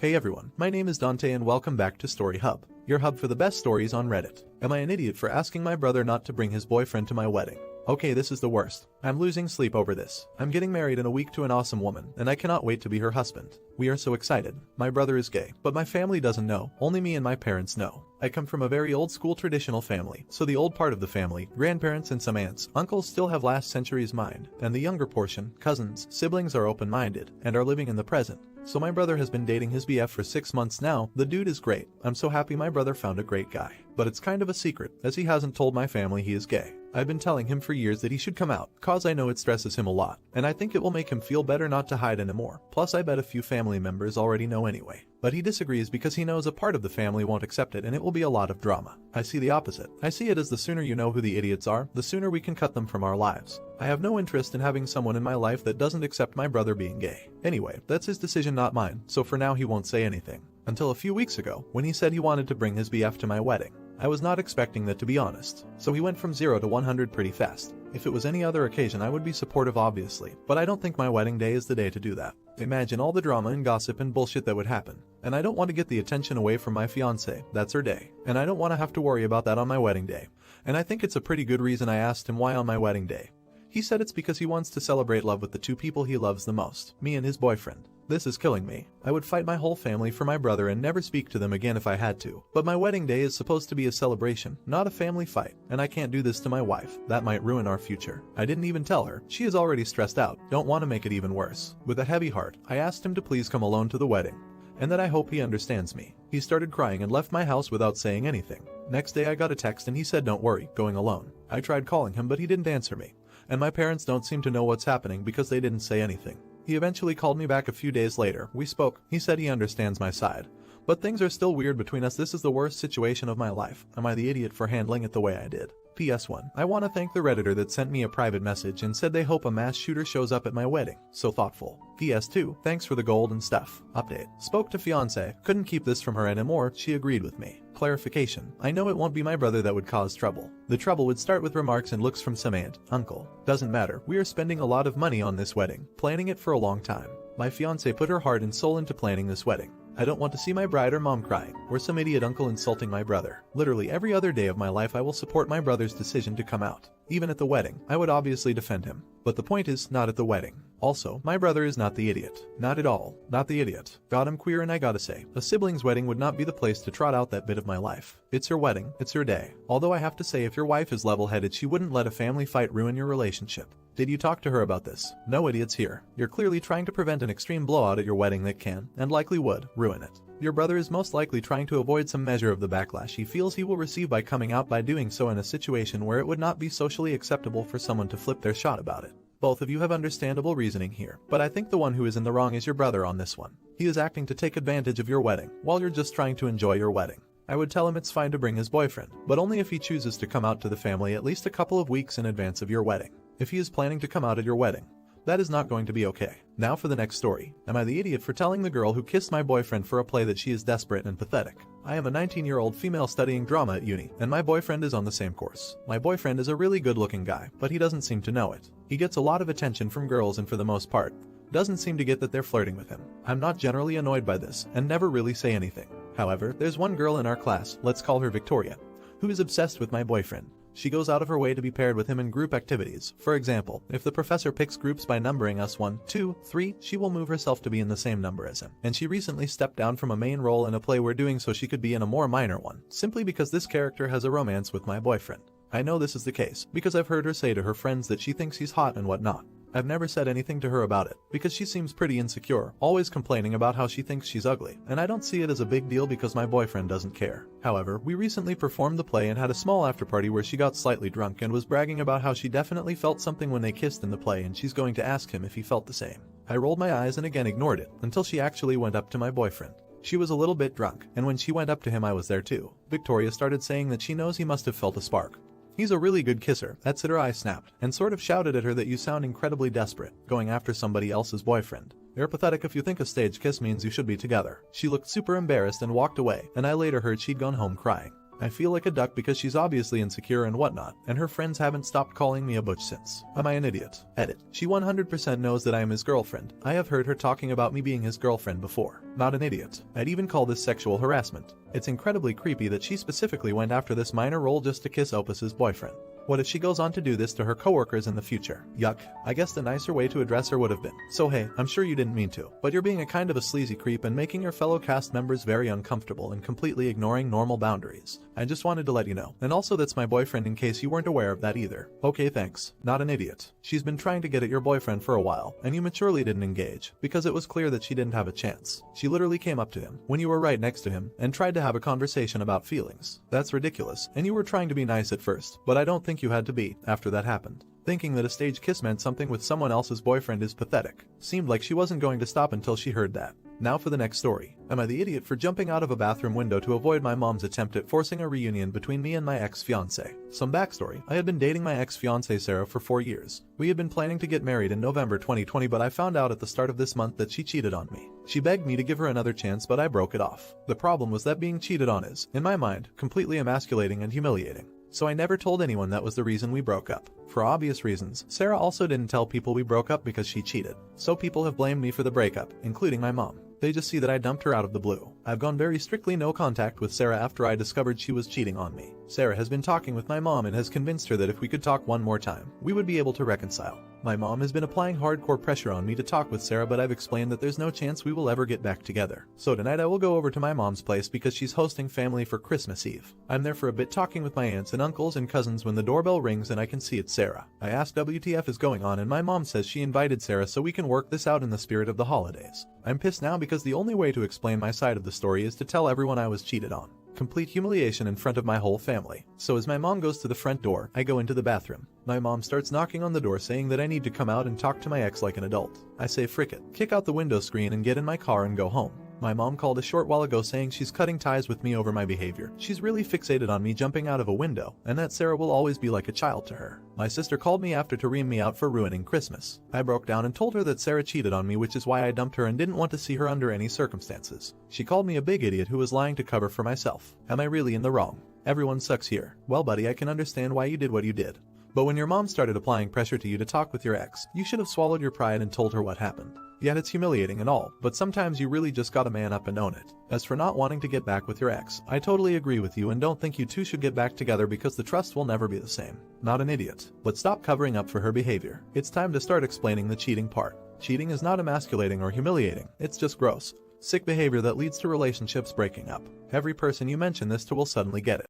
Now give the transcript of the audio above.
Hey everyone, my name is Dante and welcome back to Story Hub, your hub for the best stories on Reddit. Am I an idiot for asking my brother not to bring his boyfriend to my wedding? Okay, this is the worst. I'm losing sleep over this. I'm getting married in a week to an awesome woman, and I cannot wait to be her husband. We are so excited. My brother is gay, but my family doesn't know, only me and my parents know. I come from a very old school traditional family, so the old part of the family, grandparents and some aunts, uncles still have last century's mind, and the younger portion, cousins, siblings are open-minded, and are living in the present. So my brother has been dating his BF for 6 months now. The dude is great. I'm so happy my brother found a great guy. But it's kind of a secret, as he hasn't told my family he is gay. I've been telling him for years that he should come out, cause I know it stresses him a lot, and I think it will make him feel better not to hide anymore. Plus I bet a few family members already know anyway. But he disagrees because he knows a part of the family won't accept it and it will be a lot of drama. I see the opposite. I see it as the sooner you know who the idiots are, the sooner we can cut them from our lives. I have no interest in having someone in my life that doesn't accept my brother being gay. Anyway, that's his decision, not mine, so for now he won't say anything. Until a few weeks ago, when he said he wanted to bring his BF to my wedding. I was not expecting that, to be honest. So he went from 0 to 100 pretty fast. If it was any other occasion I would be supportive obviously, but I don't think my wedding day is the day to do that. Imagine all the drama and gossip and bullshit that would happen. And I don't want to get the attention away from my fiancée, that's her day. And I don't want to have to worry about that on my wedding day. And I think it's a pretty good reason I asked him why on my wedding day. He said it's because he wants to celebrate love with the two people he loves the most, me and his boyfriend. This is killing me. I would fight my whole family for my brother and never speak to them again if I had to. But my wedding day is supposed to be a celebration, not a family fight, and I can't do this to my wife. That might ruin our future. I didn't even tell her. She is already stressed out. Don't want to make it even worse. With a heavy heart, I asked him to please come alone to the wedding, and that I hope he understands me. He started crying and left my house without saying anything. Next day I got a text and he said don't worry, going alone. I tried calling him but he didn't answer me. And my parents don't seem to know what's happening because they didn't say anything. He eventually called me back a few days later. We spoke. He said he understands my side. But things are still weird between us. This is the worst situation of my life. Am I the idiot for handling it the way I did? PS1. I want to thank the Redditor that sent me a private message and said they hope a mass shooter shows up at my wedding. So thoughtful. PS2. Thanks for the gold and stuff. Update. Spoke to fiance. Couldn't keep this from her anymore. She agreed with me. Clarification. I know it won't be my brother that would cause trouble. The trouble would start with remarks and looks from some aunt, uncle. Doesn't matter. We are spending a lot of money on this wedding. Planning it for a long time. My fiance put her heart and soul into planning this wedding. I don't want to see my bride or mom crying, or some idiot uncle insulting my brother. Literally every other day of my life I will support my brother's decision to come out. Even at the wedding, I would obviously defend him. But the point is, not at the wedding. Also, my brother is not the idiot. Not at all. Not the idiot. God, I'm queer and I gotta say, a sibling's wedding would not be the place to trot out that bit of my life. It's her wedding, it's her day. Although I have to say if your wife is level-headed she wouldn't let a family fight ruin your relationship. Did you talk to her about this? No idiots here. You're clearly trying to prevent an extreme blowout at your wedding that can, and likely would, ruin it. Your brother is most likely trying to avoid some measure of the backlash he feels he will receive by coming out by doing so in a situation where it would not be socially acceptable for someone to flip their shot about it. Both of you have understandable reasoning here, but I think the one who is in the wrong is your brother on this one. He is acting to take advantage of your wedding, while you're just trying to enjoy your wedding. I would tell him it's fine to bring his boyfriend, but only if he chooses to come out to the family at least a couple of weeks in advance of your wedding. If he is planning to come out at your wedding, that is not going to be okay. Now for the next story. Am I the idiot for telling the girl who kissed my boyfriend for a play that she is desperate and pathetic? I am a 19-year-old female studying drama at uni, and my boyfriend is on the same course. My boyfriend is a really good-looking guy, but he doesn't seem to know it. He gets a lot of attention from girls and for the most part, doesn't seem to get that they're flirting with him. I'm not generally annoyed by this, and never really say anything. However, there's one girl in our class, let's call her Victoria, who is obsessed with my boyfriend. She goes out of her way to be paired with him in group activities. For example, if the professor picks groups by numbering us 1, 2, 3, she will move herself to be in the same number as him. And she recently stepped down from a main role in a play we're doing so she could be in a more minor one, simply because this character has a romance with my boyfriend. I know this is the case, because I've heard her say to her friends that she thinks he's hot and whatnot. I've never said anything to her about it, because she seems pretty insecure, always complaining about how she thinks she's ugly, and I don't see it as a big deal because my boyfriend doesn't care. However, we recently performed the play and had a small afterparty where she got slightly drunk and was bragging about how she definitely felt something when they kissed in the play and she's going to ask him if he felt the same. I rolled my eyes and again ignored it, until she actually went up to my boyfriend. She was a little bit drunk, and when she went up to him I was there too. Victoria started saying that she knows he must have felt a spark. He's a really good kisser. That's it. Her eye snapped, and sort of shouted at her that you sound incredibly desperate, going after somebody else's boyfriend. You're pathetic if you think a stage kiss means you should be together. She looked super embarrassed and walked away, and I later heard she'd gone home crying. I feel like a duck because she's obviously insecure and whatnot, and her friends haven't stopped calling me a butch since. Am I an idiot? Edit. She 100% knows that I am his girlfriend. I have heard her talking about me being his girlfriend before. Not an idiot. I'd even call this sexual harassment. It's incredibly creepy that she specifically went after this minor role just to kiss Opus's boyfriend. What if she goes on to do this to her coworkers in the future? Yuck. I guess the nicer way to address her would have been, so hey, I'm sure you didn't mean to, but you're being a kind of a sleazy creep and making your fellow cast members very uncomfortable and completely ignoring normal boundaries. I just wanted to let you know. And also that's my boyfriend in case you weren't aware of that either. Okay, thanks. Not an idiot. She's been trying to get at your boyfriend for a while, and you maturely didn't engage, because it was clear that she didn't have a chance. She literally came up to him, when you were right next to him, and tried to have a conversation about feelings. That's ridiculous, and you were trying to be nice at first, but I don't think you had to be, after that happened. Thinking that a stage kiss meant something with someone else's boyfriend is pathetic. Seemed like she wasn't going to stop until she heard that. Now for the next story. Am I the idiot for jumping out of a bathroom window to avoid my mom's attempt at forcing a reunion between me and my ex-fiancé? Some backstory. I had been dating my ex-fiancé Sarah for 4 years. We had been planning to get married in November 2020, but I found out at the start of this month that she cheated on me. She begged me to give her another chance, but I broke it off. The problem was that being cheated on is, in my mind, completely emasculating and humiliating. So I never told anyone that was the reason we broke up. For obvious reasons, Sarah also didn't tell people we broke up because she cheated. So people have blamed me for the breakup, including my mom. They just see that I dumped her out of the blue. I've gone very strictly no contact with Sarah after I discovered she was cheating on me. Sarah has been talking with my mom and has convinced her that if we could talk one more time, we would be able to reconcile. My mom has been applying hardcore pressure on me to talk with Sarah, but I've explained that there's no chance we will ever get back together. So tonight I will go over to my mom's place because she's hosting family for Christmas Eve. I'm there for a bit talking with my aunts and uncles and cousins when the doorbell rings and I can see it's Sarah. I ask WTF is going on and my mom says she invited Sarah so we can work this out in the spirit of the holidays. I'm pissed now because the only way to explain my side of the story is to tell everyone I was cheated on. Complete humiliation in front of my whole family. So as my mom goes to the front door, I go into the bathroom. My mom starts knocking on the door saying that I need to come out and talk to my ex like an adult. I say frick it, kick out the window screen and get in my car and go home. My mom called a short while ago saying she's cutting ties with me over my behavior. She's really fixated on me jumping out of a window, and that Sarah will always be like a child to her. My sister called me after to ream me out for ruining Christmas. I broke down and told her that Sarah cheated on me, which is why I dumped her and didn't want to see her under any circumstances. She called me a big idiot who was lying to cover for myself. Am I really in the wrong? Everyone sucks here. Well buddy, I can understand why you did what you did. But when your mom started applying pressure to you to talk with your ex, you should have swallowed your pride and told her what happened. Yet it's humiliating and all, but sometimes you really just gotta man up and own it. As for not wanting to get back with your ex, I totally agree with you and don't think you two should get back together because the trust will never be the same. Not an idiot. But stop covering up for her behavior. It's time to start explaining the cheating part. Cheating is not emasculating or humiliating, it's just gross, sick behavior that leads to relationships breaking up. Every person you mention this to will suddenly get it.